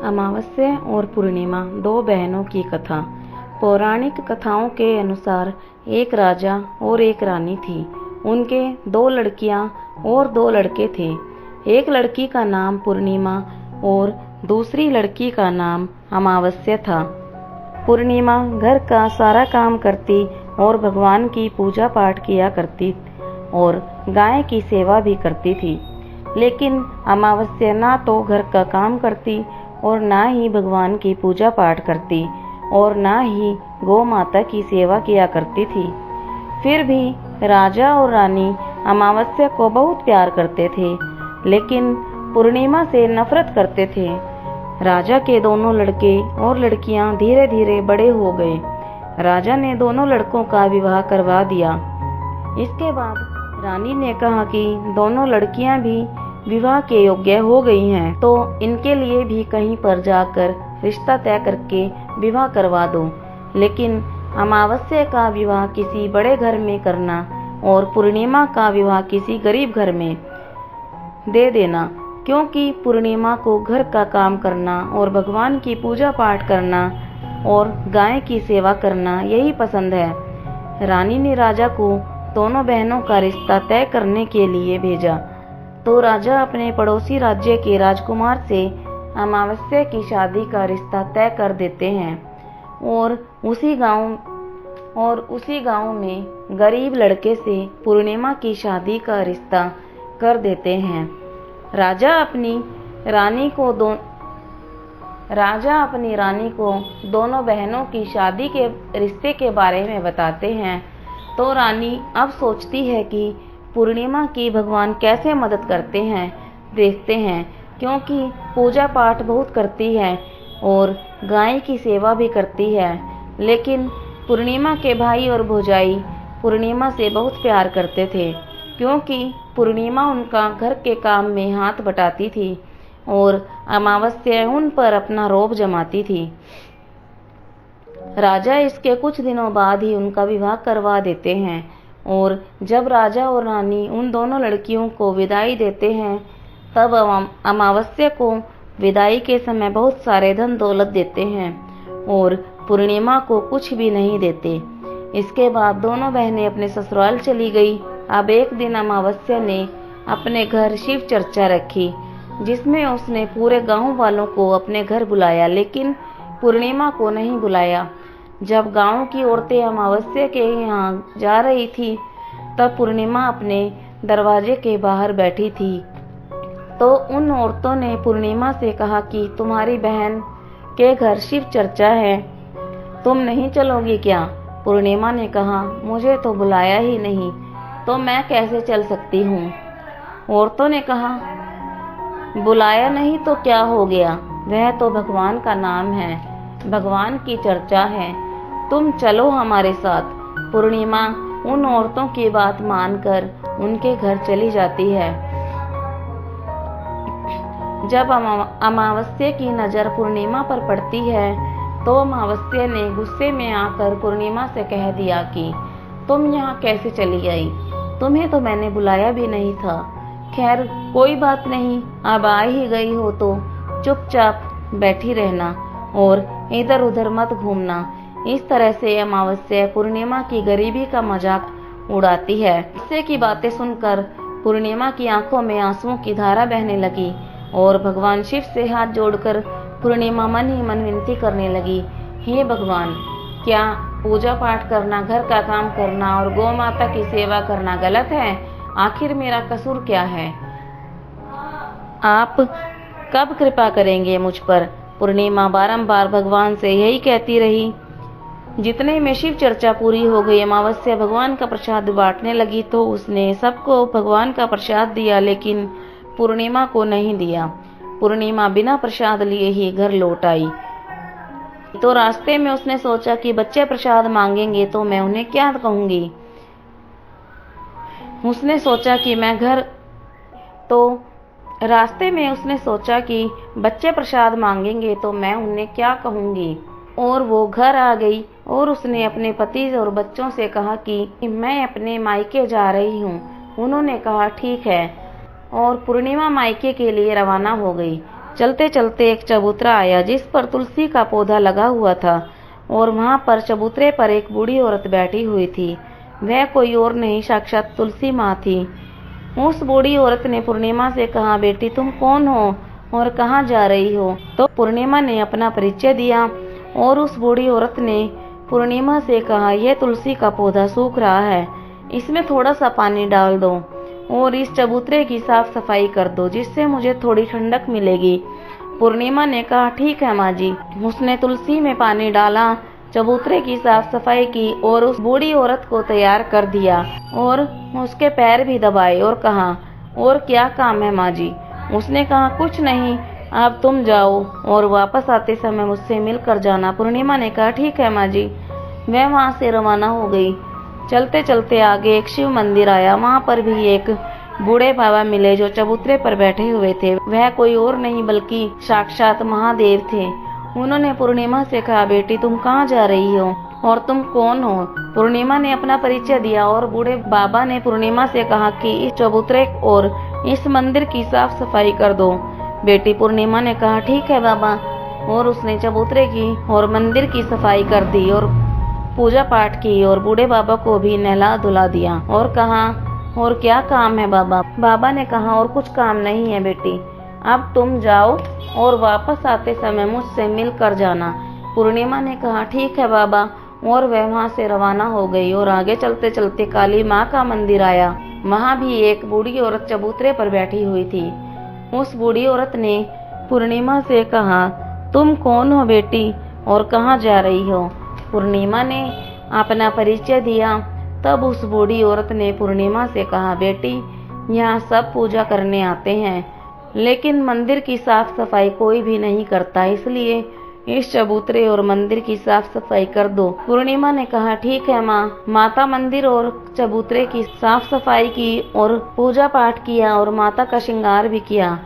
अमावस्या और पूर्णिमा, दो बहनों की कथा। पौराणिक कथाओं के अनुसार एक राजा और एक रानी थी। उनके दो लड़कियां और दो लड़के थे। एक लड़की का नाम पूर्णिमा और दूसरी लड़की का नाम अमावस्या था। पूर्णिमा घर का सारा काम करती और भगवान की पूजा पाठ किया करती और गाय की सेवा भी करती थी। लेकिन अमावस्या ना तो घर का काम करती और ना ही भगवान की पूजा पाठ करती और ना ही गौ माता की सेवा किया करती थी। फिर भी राजा और रानी अमावस्या को बहुत प्यार करते थे, लेकिन पूर्णिमा से नफरत करते थे। राजा के दोनों लड़के और लड़कियां धीरे धीरे बड़े हो गए। राजा ने दोनों लड़कों का विवाह करवा दिया। इसके बाद रानी ने कहा कि दोनों लड़कियां भी विवाह के योग्य हो गई हैं, तो इनके लिए भी कहीं पर जाकर रिश्ता तय करके विवाह करवा दो। लेकिन अमावस्या का विवाह किसी बड़े घर में करना और पूर्णिमा का विवाह किसी गरीब घर में दे देना, क्योंकि पूर्णिमा को घर का काम करना और भगवान की पूजा पाठ करना और गाय की सेवा करना यही पसंद है। रानी ने राजा को दोनों बहनों का रिश्ता तय करने के लिए भेजा, तो राजा अपने पड़ोसी राज्य के राजकुमार से अमावस्या की शादी का रिश्ता तय कर देते हैं और उसी गांव में गरीब लड़के से पूर्णिमा की शादी का रिश्ता कर देते हैं। राजा अपनी रानी को दोनों बहनों की शादी के रिश्ते के बारे में बताते हैं, तो रानी अब सोचती है कि पूर्णिमा की भगवान कैसे मदद करते हैं देखते हैं, क्योंकि पूजा पाठ बहुत करती है और गाय की सेवा भी करती है। लेकिन पूर्णिमा के भाई और भौजाई पूर्णिमा से बहुत प्यार करते थे, क्योंकि पूर्णिमा उनका घर के काम में हाथ बटाती थी और अमावस्या उन पर अपना रौब जमाती थी। राजा इसके कुछ दिनों बाद ही उनका विवाह करवा देते हैं और जब राजा और रानी उन दोनों लड़कियों को विदाई देते हैं, तब अमावस्या को विदाई के समय बहुत सारे धन दौलत देते हैं और पूर्णिमा को कुछ भी नहीं देते। इसके बाद दोनों बहनें अपने ससुराल चली गई। अब एक दिन अमावस्या ने अपने घर शिव चर्चा रखी, जिसमें उसने पूरे गांव वालों को अपने घर बुलाया, लेकिन पूर्णिमा को नहीं बुलाया। जब गांव की औरतें अमावस्या के यहाँ जा रही थी, तब पूर्णिमा अपने दरवाजे के बाहर बैठी थी, तो उन औरतों ने पूर्णिमा से कहा कि तुम्हारी बहन के घर शिव चर्चा है, तुम नहीं चलोगी क्या? पूर्णिमा ने कहा, मुझे तो बुलाया ही नहीं, तो मैं कैसे चल सकती हूँ? औरतों ने कहा, बुलाया नहीं तो क्या हो गया, वह तो भगवान का नाम है, भगवान की चर्चा है, तुम चलो हमारे साथ। पूर्णिमा उन औरतों की बात मानकर उनके घर चली जाती है। जब अमावस्या की नजर पूर्णिमा पर पड़ती है, तो अमावस्या ने गुस्से में आकर पूर्णिमा से कह दिया कि तुम यहाँ कैसे चली आई? तुम्हें तो मैंने बुलाया भी नहीं था। खैर कोई बात नहीं, अब आ ही गई हो तो चुपचाप बैठी रहना और इधर उधर मत घूमना। इस तरह से अमावस्या पूर्णिमा की गरीबी का मजाक उड़ाती है। गुस्से की बातें सुनकर पूर्णिमा की आंखों में आंसुओं की धारा बहने लगी और भगवान शिव से हाथ जोड़कर पूर्णिमा मन ही मन विनती करने लगी, हे भगवान, क्या पूजा पाठ करना, घर का काम करना और गौ माता की सेवा करना गलत है? आखिर मेरा कसूर क्या है? आप कब कृपा करेंगे मुझ पर? पूर्णिमा बारंबार भगवान से यही कहती रही। जितने में शिव चर्चा पूरी हो गई, अमावस्या भगवान का प्रसाद बांटने लगी, तो उसने सबको भगवान का प्रसाद दिया, लेकिन पूर्णिमा को नहीं दिया। पूर्णिमा बिना प्रसाद लिए ही घर लौट आई। तो रास्ते में उसने सोचा कि बच्चे प्रसाद मांगेंगे तो मैं उन्हें क्या कहूंगी। उसने सोचा कि बच्चे प्रसाद मांगेंगे तो मैं उन्हें क्या कहूंगी। और वो घर आ गई और उसने अपने पति और बच्चों से कहा कि मैं अपने मायके जा रही हूँ। उन्होंने कहा ठीक है, और पूर्णिमा मायके के लिए रवाना हो गई। चलते चलते एक चबूतरा आया जिस पर तुलसी का पौधा लगा हुआ था और वहां पर चबूतरे पर एक बूढ़ी औरत बैठी हुई थी। वह कोई और नहीं, साक्षात तुलसी माँ थी। उस बूढ़ी औरत ने पूर्णिमा से कहा, बेटी तुम कौन हो और कहाँ जा रही हो? तो पूर्णिमा ने अपना परिचय दिया और उस बूढ़ी औरत ने पूर्णिमा से कहा, यह तुलसी का पौधा सूख रहा है, इसमें थोड़ा सा पानी डाल दो और इस चबूतरे की साफ सफाई कर दो, जिससे मुझे थोड़ी ठंडक मिलेगी। पूर्णिमा ने कहा, ठीक है माँ जी। उसने तुलसी में पानी डाला, चबूतरे की साफ सफाई की और उस बूढ़ी औरत को तैयार कर दिया और उसके पैर भी दबाए और कहा, और क्या काम है माँ जी? उसने कहा, कुछ नहीं, अब तुम जाओ और वापस आते समय मुझसे मिलकर जाना। पूर्णिमा ने कहा, ठीक है माँ जी। वह वहां से रवाना हो गई। चलते चलते आगे एक शिव मंदिर आया। वहां पर भी एक बूढ़े बाबा मिले जो चबूतरे पर बैठे हुए थे। वह कोई और नहीं बल्कि साक्षात महादेव थे। उन्होंने पूर्णिमा से कहा, बेटी तुम कहाँ जा रही हो और तुम कौन हो? पूर्णिमा ने अपना परिचय दिया और बूढ़े बाबा ने पूर्णिमा से कहा कि इस चबूतरे और इस मंदिर की साफ सफाई कर दो। बेटी पूर्णिमा ने कहा, ठीक है बाबा, और उसने चबूतरे की और मंदिर की सफाई कर दी और पूजा पाठ की और बूढ़े बाबा को भी नहला धुला दिया और कहा, और क्या काम है बाबा? बाबा ने कहा, और कुछ काम नहीं है बेटी, अब तुम जाओ और वापस आते समय मुझसे मिल कर जाना। पूर्णिमा ने कहा, ठीक है बाबा, और वह वहां से रवाना हो गई और आगे चलते चलते काली माँ का मंदिर आया। वहां भी एक बूढ़ी औरत चबूतरे पर बैठी हुई थी। उस बूढ़ी औरत ने पूर्णिमा से कहा, तुम कौन हो बेटी और कहाँ जा रही हो? पूर्णिमा ने अपना परिचय दिया। तब उस बूढ़ी औरत ने पूर्णिमा से कहा, बेटी यहाँ सब पूजा करने आते हैं लेकिन मंदिर की साफ सफाई कोई भी नहीं करता, इसलिए इस चबूतरे और मंदिर की साफ सफाई कर दो। पूर्णिमा ने कहा, ठीक है माँ। माता मंदिर और चबूतरे की साफ सफाई की और पूजा पाठ किया और माता का श्रृंगार भी किया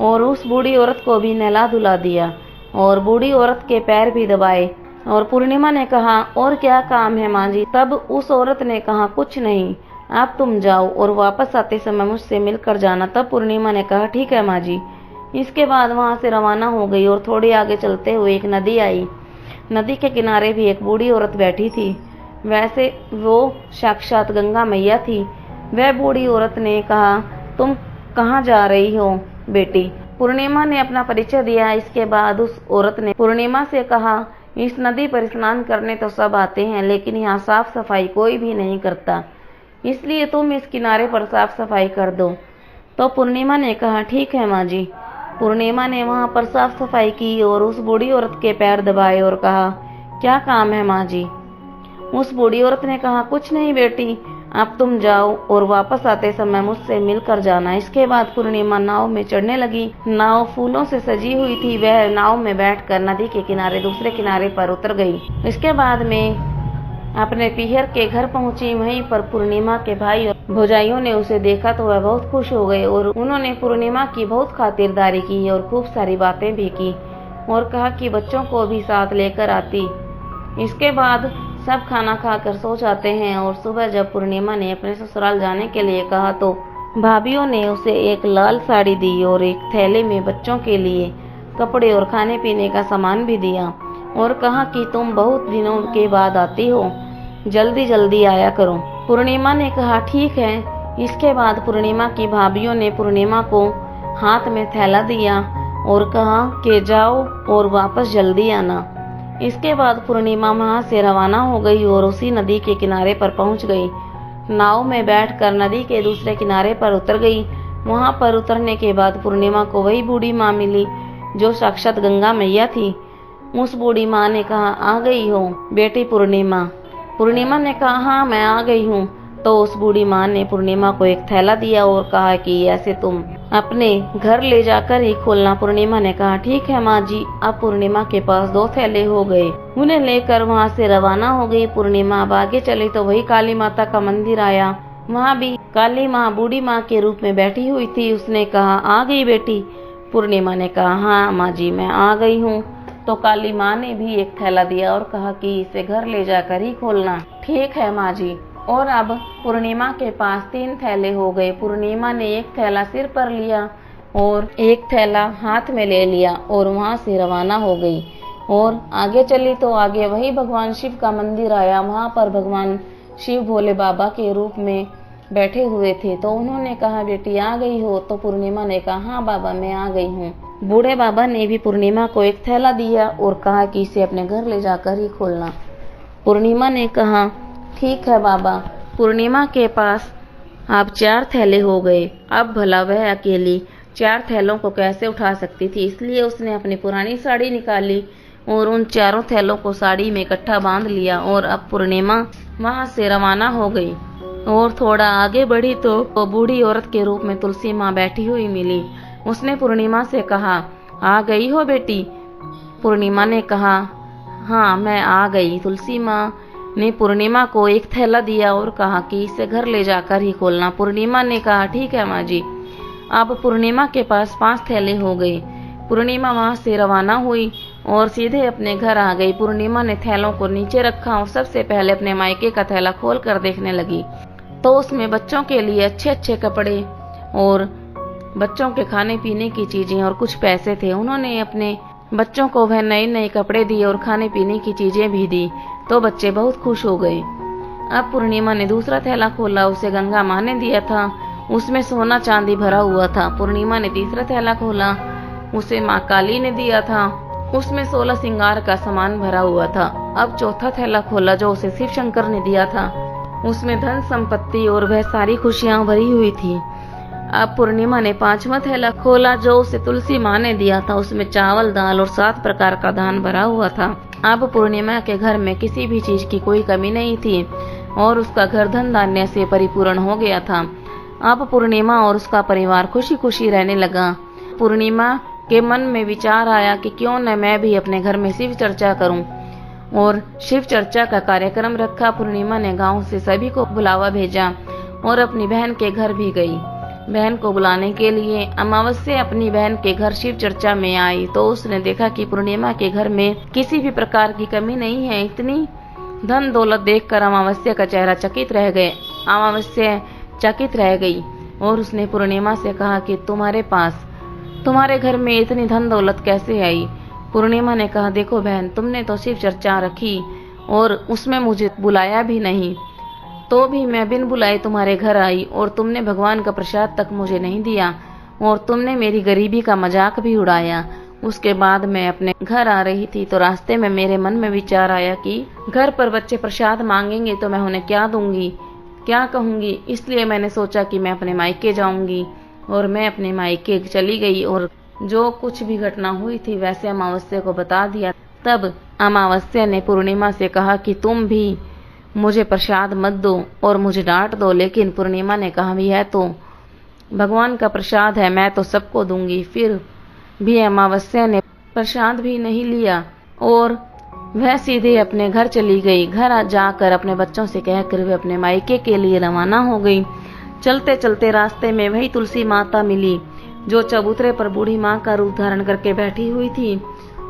और उस बूढ़ी औरत को भी नहला धुला दिया और बूढ़ी औरत के पैर भी दबाए। और पूर्णिमा ने कहा, और क्या काम है माँ जी? तब उस औरत ने कहा, कुछ नहीं, आप तुम जाओ और वापस आते समय मुझसे मिलकर जाना। तब पूर्णिमा ने कहा, ठीक है माँ जी। इसके बाद वहां से रवाना हो गई और थोड़ी आगे चलते हुए एक नदी आई। नदी के किनारे भी एक बूढ़ी औरत बैठी थी। वैसे वो साक्षात गंगा मैया थी। वह बूढ़ी औरत ने कहा, तुम कहाँ जा रही हो बेटी? पूर्णिमा ने अपना परिचय दिया। इसके बाद उस औरत ने पूर्णिमा से कहा, इस नदी पर स्नान करने तो सब आते हैं लेकिन यहाँ साफ सफाई कोई भी नहीं करता, इसलिए तुम इस किनारे पर साफ सफाई कर दो। तो पूर्णिमा ने कहा, ठीक है माँ जी। पूर्णिमा ने वहां पर साफ सफाई की और उस बूढ़ी औरत के पैर दबाए और कहा, क्या काम है माँ जी? उस बूढ़ी औरत ने कहा, कुछ नहीं बेटी, अब तुम जाओ और वापस आते समय मुझसे मिलकर जाना। इसके बाद पूर्णिमा नाव में चढ़ने लगी। नाव फूलों से सजी हुई थी। वह नाव में बैठकर नदी के किनारे दूसरे किनारे पर उतर गई। इसके बाद में अपने पीहर के घर पहुंची। वहीं पर पूर्णिमा के भाई और भौजाइयों ने उसे देखा तो वह बहुत खुश हो गए और उन्होंने पूर्णिमा की बहुत खातिरदारी की और खूब सारी बातें भी की और कहा कि बच्चों को भी साथ लेकर आती। इसके बाद सब खाना खाकर सो जाते हैं और सुबह जब पूर्णिमा ने अपने ससुराल जाने के लिए कहा तो भाभीियों ने उसे एक लाल साड़ी दी और एक थैले में बच्चों के लिए कपड़े और खाने पीने का सामान भी दिया और कहा कि तुम बहुत दिनों के बाद आती हो, जल्दी जल्दी आया करो। पूर्णिमा ने कहा, ठीक है। इसके बाद पूर्णिमा की भाभीियों ने पूर्णिमा को हाथ में थैला दिया और कहा कि जाओ और वापस जल्दी आना। इसके बाद पूर्णिमा वहां से रवाना हो गई और उसी नदी के किनारे पर पहुंच गई। नाव में बैठकर नदी के दूसरे किनारे पर उतर गई। वहां पर उतरने के बाद पूर्णिमा को वही बूढ़ी माँ मिली जो साक्षात गंगा मैया थी। उस बूढ़ी माँ ने कहा, आ गई हो बेटी पूर्णिमा? पूर्णिमा ने कहा, हाँ मैं आ गई हूँ। तो उस बूढ़ी माँ ने पूर्णिमा को एक थैला दिया और कहा कि ऐसे तुम अपने घर ले जाकर ही खोलना। पूर्णिमा ने कहा, ठीक है माँ जी। अब पूर्णिमा के पास 2 थैले हो गए। उन्हें लेकर वहाँ से रवाना हो गई। पूर्णिमा अब आगे चली तो वही काली माता का मंदिर आया। वहाँ भी काली माँ बूढ़ी माँ के रूप में बैठी हुई थी। उसने कहा, आ गई बेटी? पूर्णिमा ने कहा, हाँ माँ जी मैं आ गई हूँ। तो काली माँ ने भी एक थैला दिया और कहा कि इसे घर ले जाकर ही खोलना। ठीक है माँ जी। और अब पूर्णिमा के पास 3 थैले हो गए। पूर्णिमा ने एक थैला सिर पर लिया, और एक थैला हाथ में ले लिया और वहां से रवाना हो गई। और आगे चली तो आगे वही भगवान शिव का मंदिर आया। वहां पर भगवान शिव भोले बाबा के रूप में बैठे हुए थे। तो उन्होंने कहा, बेटी आ गई हो? तो पूर्णिमा ने कहा, हाँ बाबा मैं आ गई हूँ। बूढ़े बाबा ने भी पूर्णिमा को एक थैला दिया और कहा कि इसे अपने घर ले जाकर ही खोलना। पूर्णिमा ने कहा, ठीक है बाबा। पूर्णिमा के पास अब 4 थैले हो गए। अब भला वह अकेली 4 थैलों को कैसे उठा सकती थी, इसलिए उसने अपनी पुरानी साड़ी निकाली और उन 4 थैलों को साड़ी में इकट्ठा बांध लिया। और अब पूर्णिमा वहां से रवाना हो गई और थोड़ा आगे बढ़ी तो बूढ़ी औरत के रूप में तुलसी माँ बैठी हुई मिली। उसने पूर्णिमा से कहा, आ गई हो बेटी? पूर्णिमा ने कहा, हाँ मैं आ गई। तुलसी माँ ने पूर्णिमा को एक थैला दिया और कहा कि इसे घर ले जाकर ही खोलना। पूर्णिमा ने कहा, ठीक है माँ जी। अब पूर्णिमा के पास 5 थैले हो गए। पूर्णिमा वहां से रवाना हुई और सीधे अपने घर आ गई। पूर्णिमा ने थैलों को नीचे रखा और सबसे पहले अपने मायके का थैला खोल कर देखने लगी तो उसमें बच्चों के लिए अच्छे अच्छे कपड़े और बच्चों के खाने पीने की चीजें और कुछ पैसे थे। उन्होंने अपने बच्चों को वह नए नए कपड़े दिए और खाने पीने की चीजें भी दी तो बच्चे बहुत खुश हो गए। अब पूर्णिमा ने दूसरा थैला खोला। उसे गंगा माँ ने दिया था। उसमें सोना चांदी भरा हुआ था। पूर्णिमा ने तीसरा थैला खोला। उसे माँ काली ने दिया था। उसमें 16 श्रृंगार का सामान भरा हुआ था। अब चौथा थैला खोला जो उसे शिव शंकर ने दिया था। उसमें धन संपत्ति और वह सारी खुशियां भरी हुई थी। अब पूर्णिमा ने 5वां थैला खोला जो उसे तुलसी माँ ने दिया था। उसमें चावल दाल और 7 प्रकार का धान भरा हुआ था। अब पूर्णिमा के घर में किसी भी चीज की कोई कमी नहीं थी और उसका घर धन धान्य से परिपूर्ण हो गया था। अब पूर्णिमा और उसका परिवार खुशी खुशी रहने लगा। पूर्णिमा के मन में विचार आया कि क्यों न मैं भी अपने घर में शिव चर्चा करूं और शिव चर्चा का कार्यक्रम रखा। पूर्णिमा ने गांव से सभी को बुलावा भेजा और अपनी बहन के घर भी गई। बहन को बुलाने के लिए अमावस्या अपनी बहन के घर शिव चर्चा में आई तो उसने देखा कि पूर्णिमा के घर में किसी भी प्रकार की कमी नहीं है। इतनी धन दौलत देखकर अमावस्या का चेहरा चकित रह गए। अमावस्या चकित रह गई और उसने पूर्णिमा से कहा कि तुम्हारे घर में इतनी धन दौलत कैसे आई? पूर्णिमा ने कहा, देखो बहन, तुमने तो शिव चर्चा रखी और उसमें मुझे बुलाया भी नहीं, तो भी मैं बिन बुलाए तुम्हारे घर आई और तुमने भगवान का प्रसाद तक मुझे नहीं दिया और तुमने मेरी गरीबी का मजाक भी उड़ाया। उसके बाद मैं अपने घर आ रही थी तो रास्ते में मेरे मन में विचार आया कि घर पर बच्चे प्रसाद मांगेंगे तो मैं उन्हें क्या दूंगी, क्या कहूंगी। इसलिए मैंने सोचा कि मैं अपने मायके जाऊंगी और मैं अपने मायके चली गई और जो कुछ भी घटना हुई थी वैसे अमावस्या को बता दिया। तब अमावस्या ने पूर्णिमा से कहा कि तुम भी मुझे प्रसाद मत दो और मुझे डांट दो, लेकिन पूर्णिमा ने कहा, यह तो भगवान का प्रसाद है, मैं तो सबको दूंगी। फिर भी अमावस्या ने प्रसाद भी नहीं लिया और वह सीधे अपने घर चली गई। घर जाकर अपने बच्चों से कहकर वह अपने मायके के लिए रवाना हो गई। चलते चलते रास्ते में वही तुलसी माता मिली जो चबूतरे पर बूढ़ी माँ का रूप धारण करके बैठी हुई थी।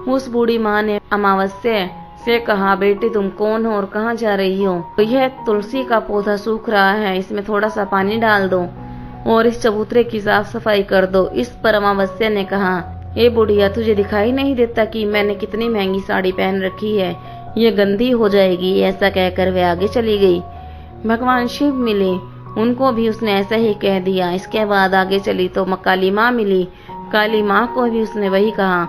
उस बूढ़ी माँ ने अमावस्या से कहा, बेटी तुम कौन हो और कहाँ जा रही हो? तो यह तुलसी का पौधा सूख रहा है, इसमें थोड़ा सा पानी डाल दो और इस चबूतरे की साफ सफाई कर दो। इस पर अमावस्या ने कहा, ए बुढ़िया, तुझे दिखाई नहीं देता कि मैंने कितनी महंगी साड़ी पहन रखी है, ये गंदी हो जाएगी। ऐसा कहकर वह आगे चली गई। भगवान शिव मिले, उनको भी उसने ऐसा ही कह दिया। इसके बाद आगे चली तो काली माँ मिली, काली माँ को भी उसने वही कहा।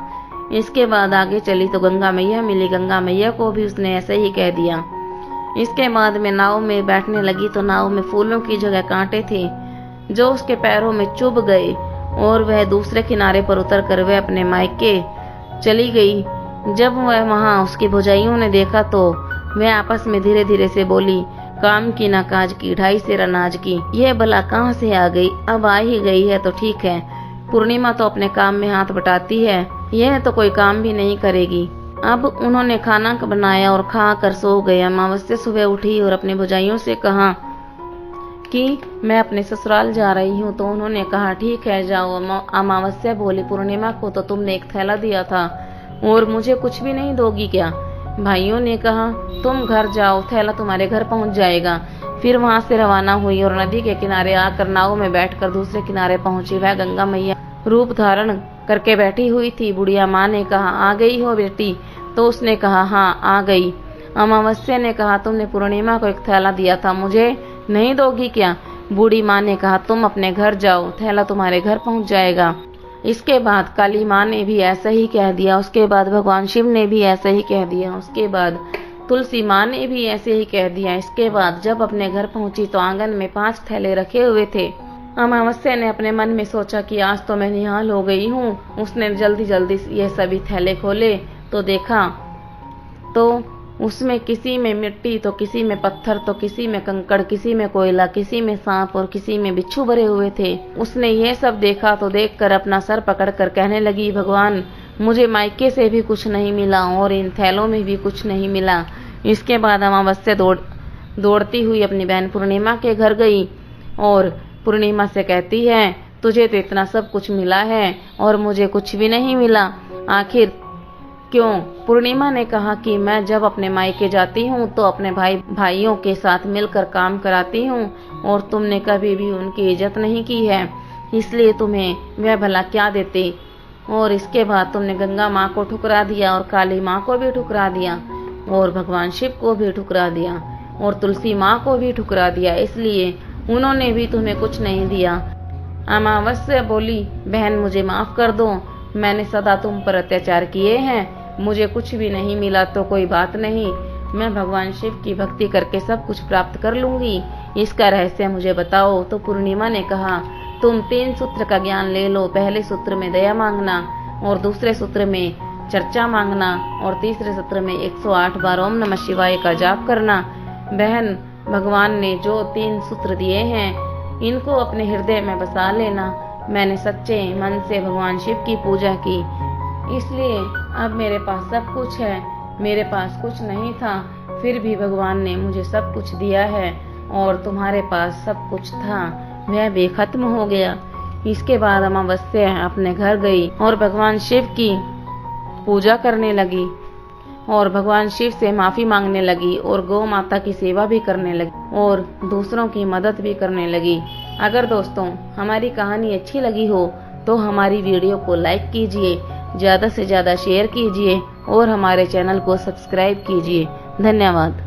इसके बाद आगे चली तो गंगा मैया मिली, गंगा मैया को भी उसने ऐसा ही कह दिया। इसके बाद में नाव में बैठने लगी तो नाव में फूलों की जगह कांटे थे जो उसके पैरों में चुभ गए और वह दूसरे किनारे पर उतर कर वह अपने मायके चली गई। जब वह वहां उसकी भौजाइयों ने देखा तो वह आपस में धीरे धीरे से बोली, काम की ना काज की, 2.5 सेर अनाज की, यह भला कहाँ से आ गई? अब आ ही गई है तो ठीक है, पूर्णिमा तो अपने काम में हाथ बटाती है, यह तो कोई काम भी नहीं करेगी। अब उन्होंने खाना बनाया और खा कर सो गए। अमावस्या सुबह उठी और अपनी भौजाइयों से कहा कि मैं अपने ससुराल जा रही हूँ। तो उन्होंने कहा, ठीक है जाओ। अमावस्या बोली, पूर्णिमा को तो तुमने एक थैला दिया था और मुझे कुछ भी नहीं दोगी क्या? भाइयों ने कहा, तुम घर जाओ, थैला तुम्हारे घर पहुंच जाएगा। फिर वहां से रवाना हुई और नदी के किनारे आकर नाव में बैठकर दूसरे किनारे पहुंची। वह गंगा मैया रूप धारण करके बैठी हुई थी। बुढ़िया माँ ने कहा, आ गई हो बेटी? तो उसने कहा, हाँ आ गई। अमावस्या ने कहा, तुमने पूर्णिमा को एक थैला दिया था, मुझे नहीं दोगी क्या? बूढ़ी माँ ने कहा, तुम अपने घर जाओ, थैला तुम्हारे घर पहुंच जाएगा। इसके बाद काली माँ ने भी ऐसा ही कह दिया। उसके बाद भगवान शिव ने भी ऐसा ही कह दिया। उसके बाद तुलसी माँ ने भी ऐसे ही कह दिया। इसके बाद जब अपने घर पहुंची तो आंगन में 5 थैले रखे हुए थे। अमावस्या ने अपने मन में सोचा कि आज तो मैं निहाल हो गई हूँ। उसने जल्दी जल्दी ये सभी थैले खोले तो देखा तो उसमें किसी में मिट्टी तो किसी में पत्थर तो किसी में कंकड़, किसी में कोयला, किसी में सांप और किसी में बिच्छू भरे हुए थे। उसने ये सब देखा तो देखकर अपना सर पकड़कर कहने लगी, भगवान मुझे मायके से भी कुछ नहीं मिला और इन थैलों में भी कुछ नहीं मिला। इसके बाद अमावस्या दौड़ती हुई अपनी बहन पूर्णिमा के घर गई और पूर्णिमा से कहती है, तुझे तो इतना सब कुछ मिला है और मुझे कुछ भी नहीं मिला, आखिर क्यों? पूर्णिमा ने कहा कि मैं जब अपने मायके जाती हूँ तो अपने भाइयों के साथ मिलकर काम कराती हूँ और तुमने कभी भी उनकी इज्जत नहीं की है, इसलिए तुम्हें वह भला क्या देते। और इसके बाद तुमने गंगा माँ को ठुकरा दिया और काली माँ को भी ठुकरा दिया और भगवान शिव को भी ठुकरा दिया और तुलसी माँ को भी ठुकरा दिया, इसलिए उन्होंने भी तुम्हें कुछ नहीं दिया। अमावस्या बोली, बहन मुझे माफ कर दो, मैंने सदा तुम पर अत्याचार किए हैं, मुझे कुछ भी नहीं मिला तो कोई बात नहीं, मैं भगवान शिव की भक्ति करके सब कुछ प्राप्त कर लूंगी, इसका रहस्य मुझे बताओ। तो पूर्णिमा ने कहा, तुम 3 सूत्र का ज्ञान ले लो। पहले सूत्र में दया मांगना और दूसरे सूत्र में चर्चा मांगना और तीसरे सूत्र में 108 बार ओम नमः शिवाय का जाप करना। बहन, भगवान ने जो 3 सूत्र दिए हैं इनको अपने हृदय में बसा लेना। मैंने सच्चे मन से भगवान शिव की पूजा की, इसलिए अब मेरे पास सब कुछ है। मेरे पास कुछ नहीं था, फिर भी भगवान ने मुझे सब कुछ दिया है और तुम्हारे पास सब कुछ था वह भी खत्म हो गया। इसके बाद अमावस्या अपने घर गई और भगवान शिव की पूजा करने लगी और भगवान शिव से माफी मांगने लगी और गौ माता की सेवा भी करने लगी और दूसरों की मदद भी करने लगी। अगर दोस्तों हमारी कहानी अच्छी लगी हो तो हमारी वीडियो को लाइक कीजिए, ज्यादा से ज्यादा शेयर कीजिए और हमारे चैनल को सब्सक्राइब कीजिए। धन्यवाद।